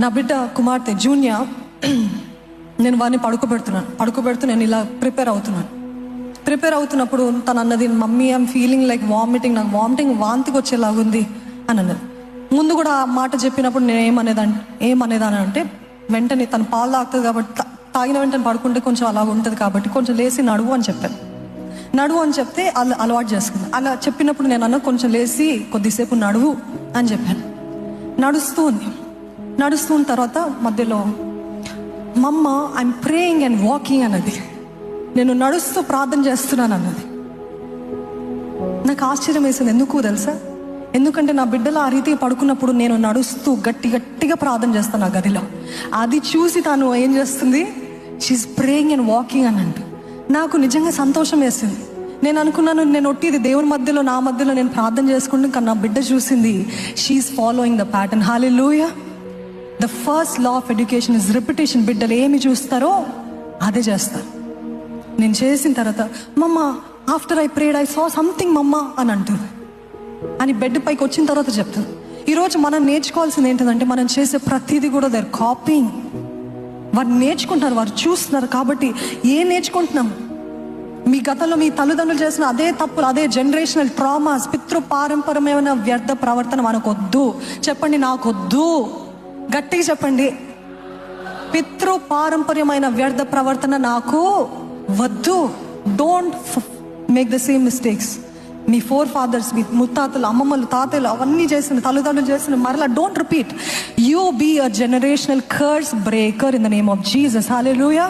నా బిడ్డ కుమార్తె జూనియర్, నేను వాడిని పడుకోబెడుతూ నేను ఇలా ప్రిపేర్ అవుతున్నప్పుడు తను అన్నది, mummy I'm feeling like vomiting, నాకు వాంతికి వచ్చేలాగుంది అని అన్నది. ముందు కూడా ఆ మాట చెప్పినప్పుడు నేను ఏమనేదాని అంటే, వెంటనే తను పాలు తాగుతుంది కాబట్టి తాగిన వెంటనే పడుకుంటే కొంచెం అలా ఉంటుంది కాబట్టి కొంచెం లేచి నడువు అని చెప్తే అలవాటు చేసుకుంది. అలా చెప్పినప్పుడు నేను కొంచెం లేచి కొద్దిసేపు నడువు అని చెప్పాను. నడుస్తున్న తర్వాత మధ్యలో మమ్మ ఐఎమ్ ప్రేయింగ్ అండ్ వాకింగ్ అన్నది. నేను నడుస్తూ ప్రార్థన చేస్తున్నాను అన్నది. నాకు ఆశ్చర్యం వేసింది. ఎందుకు తెలుసా? ఎందుకంటే నా బిడ్డలు ఆ రీతిగా పడుకున్నప్పుడు నేను నడుస్తూ గట్టిగా ప్రార్థన చేస్తాను ఆ గదిలో. అది చూసి తాను ఏం చేస్తుంది, షీఈస్ ప్రేయింగ్ అండ్ వాకింగ్ అని అంటూ నాకు నిజంగా సంతోషం వేసింది. నేను అనుకున్నాను, నేను ఒట్టిది దేవుని మధ్యలో నా మధ్యలో నేను ప్రార్థన చేసుకుంటూ, కానీ నా బిడ్డ చూసింది she is following the pattern. Hallelujah. The first law of education is repetition. బిడ్డలు ఏమి చూస్తారో అదే చేస్తారు. నేను చేసిన తర్వాత, mamma after I prayed I saw something mamma అని అంటుంది. అని బెడ్ పైకి వచ్చిన తర్వాత చెప్తుంది. ఈరోజు మనం నేర్చుకోవాల్సింది ఏంటంటే, మనం చేసే ప్రతిదీ కూడా దర్ కాపీయింగ్. వారు నేర్చుకుంటున్నారు, వారు చూస్తున్నారు. కాబట్టి ఏం నేర్చుకుంటున్నాము? మీ గతంలో మీ తల్లిదండ్రులు చేసిన అదే తప్పులు, అదే జనరేషనల్ ట్రామాస్, పితృపారంపర్యమైన వ్యర్థ ప్రవర్తన మనకొద్దు. చెప్పండి, నాకొద్దు. గట్టిగా చెప్పండి, పితృపారంపర్యమైన వ్యర్థ ప్రవర్తన నాకు వద్దు. Don't make the same mistakes. మీ ఫోర్ ఫాదర్స్, మీ ముత్తాతలు, అమ్మమ్మలు, తాతలు అవన్నీ చేసిన, తల్లిదండ్రులు చేసిన మరలా don't repeat. You be a generational curse breaker in the name of Jesus. Hallelujah.